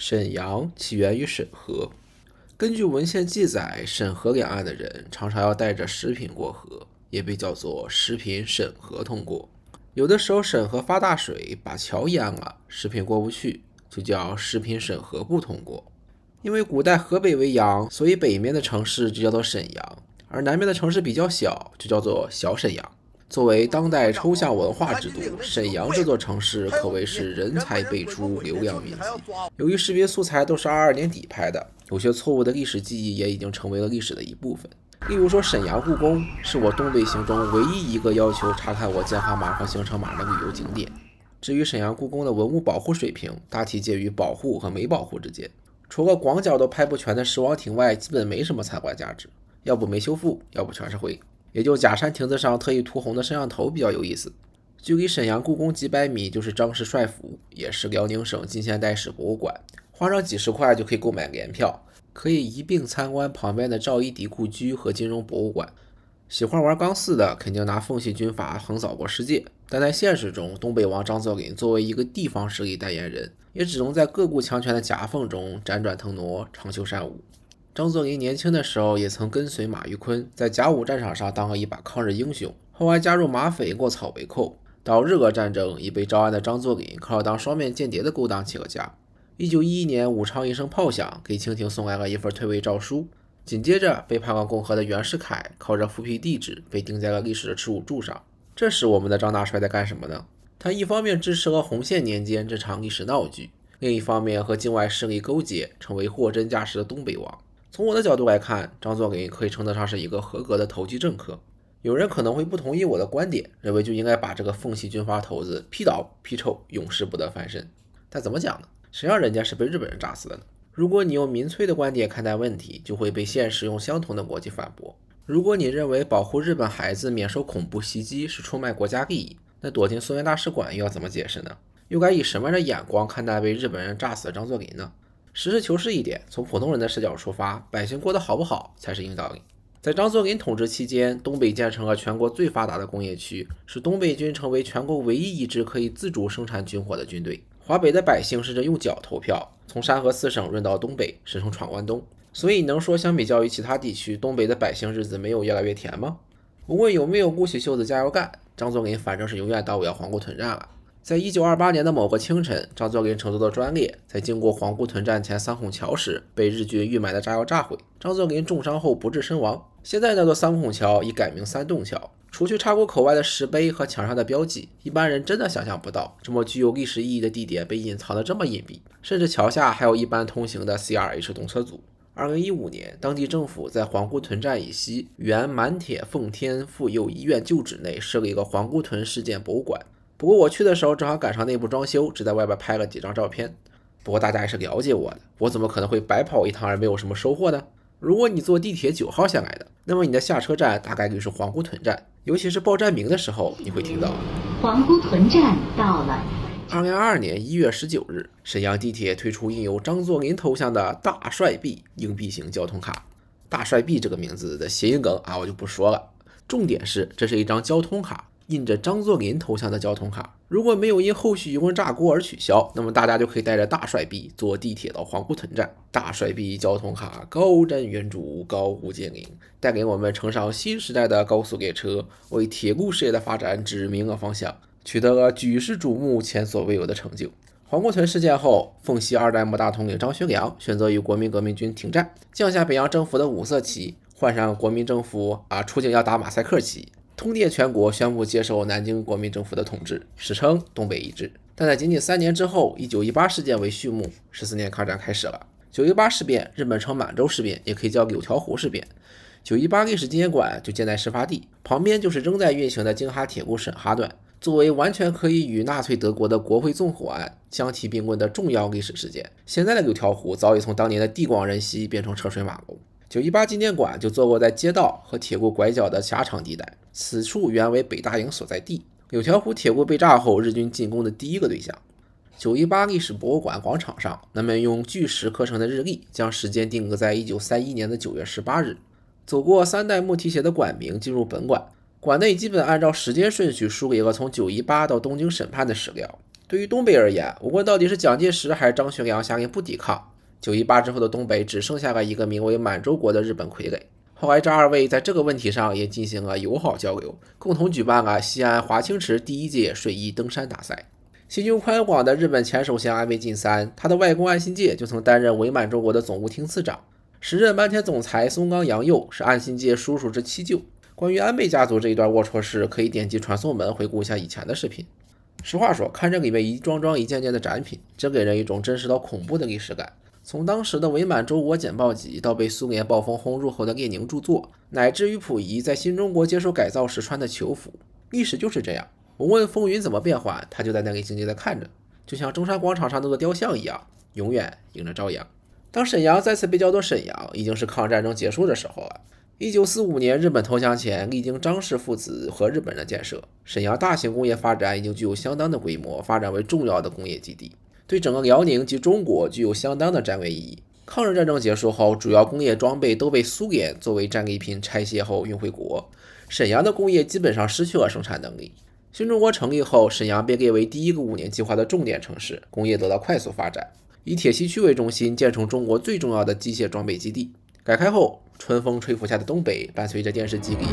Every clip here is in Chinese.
沈阳起源于沈河，根据文献记载，沈河两岸的人常常要带着食品过河，也被叫做食品沈河通过。有的时候沈河发大水，把桥淹了，食品过不去，就叫食品沈河不通过。因为古代河北为阳，所以北面的城市就叫做沈阳，而南面的城市比较小，就叫做小沈阳。作为当代抽象文化之都，沈阳这座城市可谓是人才辈出，流量密集。由于视频素材都是22年底拍的，有些错误的历史记忆也已经成为了历史的一部分。例如说，沈阳故宫是我东北行中唯一一个要求查看我健康码和行程码的旅游景点。至于沈阳故宫的文物保护水平，大体介于保护和没保护之间。除了广角都拍不全的狮王亭外，基本没什么参观价值，要不没修复，要不全是灰。也就假山亭子上特意涂红的摄像头比较有意思。距离沈阳故宫几百米就是张氏帅府，也是辽宁省近现代史博物馆，花上几十块就可以购买联票，可以一并参观旁边的赵一荻故居和金融博物馆。喜欢玩钢丝的肯定拿奉系军阀横扫过世界，但在现实中，东北王张作霖作为一个地方势力代言人，也只能在各股强权的夹缝中辗转腾挪，长袖善舞。张作霖年轻的时候也曾跟随马玉坤在甲午战场上当了一把抗日英雄，后来加入马匪过草为寇，到日俄战争已被招安的张作霖靠着当双面间谍的勾当起了家。1911年武昌一声炮响，给清廷送来了一份退位诏书，紧接着背叛了共和的袁世凯靠着复辟帝制被钉在了历史的耻辱柱上。这时我们的张大帅在干什么呢？他一方面支持了洪宪年间这场历史闹剧，另一方面和境外势力勾结，成为货真价实的东北王。从我的角度来看，张作霖可以称得上是一个合格的投机政客。有人可能会不同意我的观点，认为就应该把这个奉系军阀头子批倒批臭，永世不得翻身。但怎么讲呢？谁让人家是被日本人炸死的呢？如果你用民粹的观点看待问题，就会被现实用相同的逻辑反驳。如果你认为保护日本孩子免受恐怖袭击是出卖国家利益，那躲进苏联大使馆又要怎么解释呢？又该以什么样的眼光看待被日本人炸死的张作霖呢？实事求是一点，从普通人的视角出发，百姓过得好不好才是硬道理。在张作霖统治期间，东北建成了全国最发达的工业区，使东北军成为全国唯一一支可以自主生产军火的军队。华北的百姓甚至用脚投票，从山河四省润到东北，实成闯关东。所以能说相比较于其他地区，东北的百姓日子没有越来越甜吗？无论有没有鼓起袖子加油干，张作霖反正是永远到不了皇姑屯站了。在1928年的某个清晨，张作霖乘坐的专列在经过皇姑屯站前三孔桥时，被日军预埋的炸药炸毁，张作霖重伤后不治身亡。现在那座三孔桥已改名三洞桥，除去岔过口外的石碑和墙上的标记，一般人真的想象不到这么具有历史意义的地点被隐藏得这么隐蔽，甚至桥下还有一般通行的 CRH 动车组。2015年，当地政府在皇姑屯站以西原满铁奉天妇幼医院旧址内设立一个皇姑屯事件博物馆。不过我去的时候正好赶上内部装修，只在外边拍了几张照片。不过大家也是了解我的，我怎么可能会白跑一趟而没有什么收获呢？如果你坐地铁9号下来的，那么你的下车站大概率是皇姑屯站，尤其是报站名的时候，你会听到皇姑屯站到了。2022年1月19日，沈阳地铁推出印有张作霖头像的大帅币硬币型交通卡。大帅币这个名字的谐音梗我就不说了，重点是这是一张交通卡，印着张作霖头像的交通卡。如果没有因后续油温炸锅而取消，那么大家就可以带着大帅币坐地铁到皇姑屯站。大帅币交通卡高瞻远瞩，高屋建瓴，带给我们乘上新时代的高速列车，为铁路事业的发展指明了方向，取得了举世瞩目前所未有的成就。皇姑屯事件后，奉系2代目大统领张学良选择与国民革命军停战，降下北洋政府的五色旗，换上国民政府出境要打马赛克旗，通电全国宣布接受南京国民政府的统治，史称东北一支。但在仅仅3年之后，以918事件为序幕，14年抗战开始了。918事变，日本称满洲事变，也可以叫柳条湖事变。918历史纪念馆就建在事发地，旁边就是仍在运行的京哈铁路沈哈段，作为完全可以与纳粹德国的国会纵火案相提并论的重要历史事件。现在的柳条湖早已从当年的地广人稀变成车水马龙。918纪念馆就坐落在街道和铁路拐角的狭长地带，此处原为北大营所在地，柳条湖铁路被炸后日军进攻的第一个对象。918历史博物馆广场上，人们用巨石刻成的日历将时间定格在1931年的9月18日。走过3代目题写的馆名进入本馆，馆内基本按照时间顺序梳理了从918到东京审判的史料。对于东北而言，无论到底是蒋介石还是张学良下令不抵抗，9·18之后的东北只剩下了一个名为满洲国的日本傀儡。后来这二位在这个问题上也进行了友好交流，共同举办了西安华清池第1届水翼登山大赛。心胸宽广的日本前首相安倍晋三，他的外公岸信介就曾担任伪满洲国的总务厅次长。时任坂田总裁松冈洋右是岸信介叔叔之七舅。关于安倍家族这一段龌龊事，可以点击传送门回顾一下以前的视频。实话说，看这里面一桩桩一件件的展品，真给人一种真实到恐怖的历史感。从当时的伪满洲国简报集，到被苏联暴风轰入后的列宁著作，乃至于溥仪在新中国接受改造时穿的囚服，历史就是这样，无论风云怎么变幻，他就在那里静静地看着，就像中山广场上那座雕像一样，永远迎着朝阳。当沈阳再次被叫做沈阳，已经是抗日战争结束的时候了。1945年日本投降前，历经张氏父子和日本人建设，沈阳大型工业发展已经具有相当的规模，发展为重要的工业基地，对整个辽宁及中国具有相当的战略意义。抗日战争结束后，主要工业装备都被苏联作为战利品拆卸后运回国，沈阳的工业基本上失去了生产能力。新中国成立后，沈阳被列为第一个5年计划的重点城市，工业得到快速发展，以铁西区为中心，建成中国最重要的机械装备基地。改开后，春风吹拂下的东北，伴随着电视机里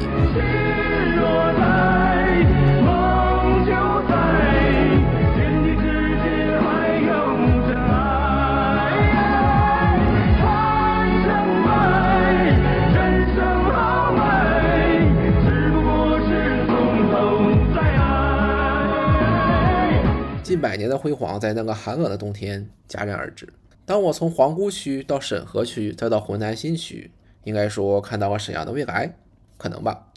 近100年的辉煌，在那个寒冷的冬天戛然而止。当我从皇姑区到沈河区，再到浑南新区，应该说看到了沈阳的未来，可能吧。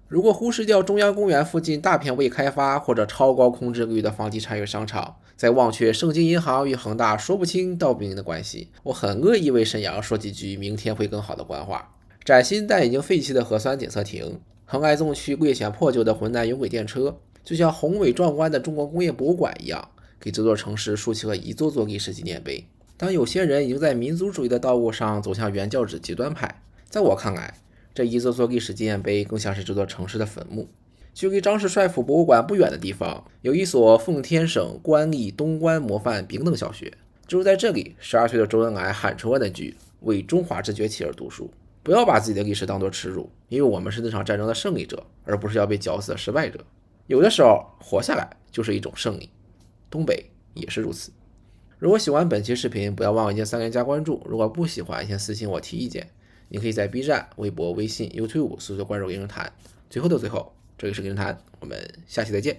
如果忽视掉中央公园附近大片未开发或者超高空置率的房地产与商场，再忘却盛京银行与恒大说不清道不明的关系，我很乐意为沈阳说几句明天会更好的官话。崭新但已经废弃的核酸检测亭，恒爱纵区略显破旧的浑南有轨电车，就像宏伟壮观的中国工业博物馆一样，给这座城市竖起了一座座历史纪念碑。当有些人已经在民族主义的道路上走向原教旨极端派，在我看来，这一座座历史纪念碑更像是这座城市的坟墓。距离张氏帅府博物馆不远的地方，有一所奉天省官立东关模范丙等小学。就是在这里，12岁的周恩来喊出了那句“为中华之崛起而读书”。不要把自己的历史当作耻辱，因为我们是那场战争的胜利者，而不是要被绞死的失败者。有的时候，活下来就是一种胜利。东北也是如此。如果喜欢本期视频，不要忘了键3连加关注。如果不喜欢，先私信我提意见。你可以在 B 站、微博、微信、YouTube 搜索关注零人谈。最后的最后，这里是零人谈，我们下期再见。